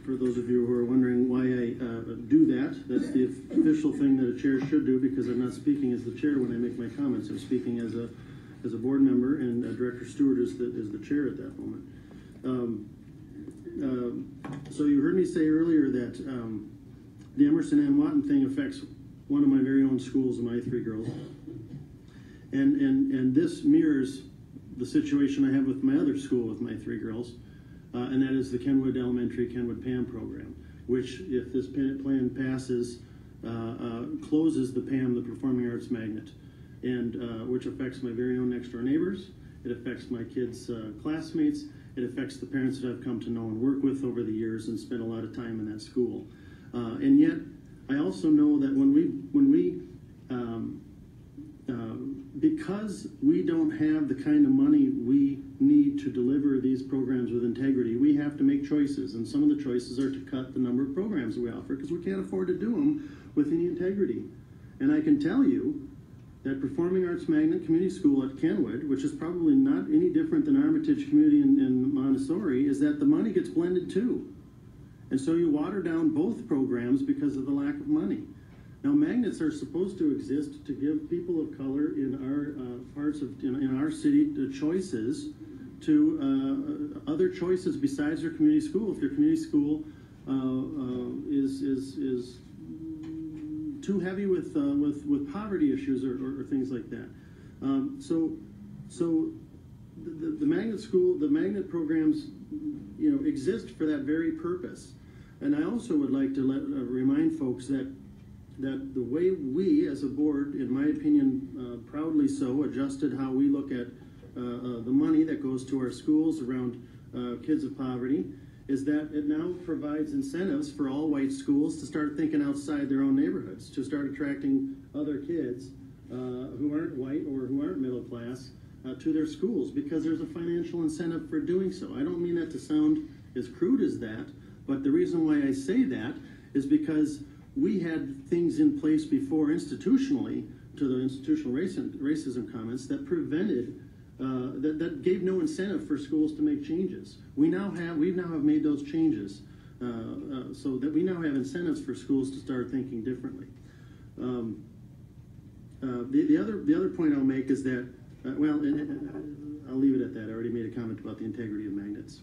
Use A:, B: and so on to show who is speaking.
A: for those of you who are wondering why I do that, that's the official thing that a chair should do, because I'm not speaking as the chair when I make my comments. I'm speaking as a board member, and Director Stewart is the chair at that moment. So you heard me say earlier that the Emerson and Watton thing affects one of my very own schools, my 3 girls. And this mirrors the situation I have with my other school with my 3 girls, and that is the Kenwood Elementary Kenwood PAM program, which, if this plan passes, closes the PAM, the Performing Arts Magnet, and which affects my very own next door neighbors. It affects my kids' classmates. It affects the parents that I've come to know and work with over the years and spent a lot of time in that school. And yet, I also know that when we because we don't have the kind of money we need to deliver these programs with integrity, we have to make choices. And some of the choices are to cut the number of programs we offer because we can't afford to do them with any integrity. And I can tell you that Performing Arts Magnet Community School at Kenwood, which is probably not any different than Armatage Community and Montessori, is that the money gets blended too. And so you water down both programs because of the lack of money. Now, magnets are supposed to exist to give people of color in our parts of in our city choices to other choices besides their community school. If their community school is too heavy with poverty issues or things like that, so the magnet school, the magnet programs, exist for that very purpose. And I also would like to remind folks that the way we, as a board, in my opinion, proudly so, adjusted how we look at the money that goes to our schools around kids of poverty, is that it now provides incentives for all white schools to start thinking outside their own neighborhoods, to start attracting other kids who aren't white or who aren't middle class to their schools, because there's a financial incentive for doing so. I don't mean that to sound as crude as that, but the reason why I say that is because we had things in place before institutionally, to the institutional racism comments, that prevented, that gave no incentive for schools to make changes. We now have made those changes, so that we now have incentives for schools to start thinking differently. The other point I'll make is that, well, I'll leave it at that. I already made a comment about the integrity of magnets.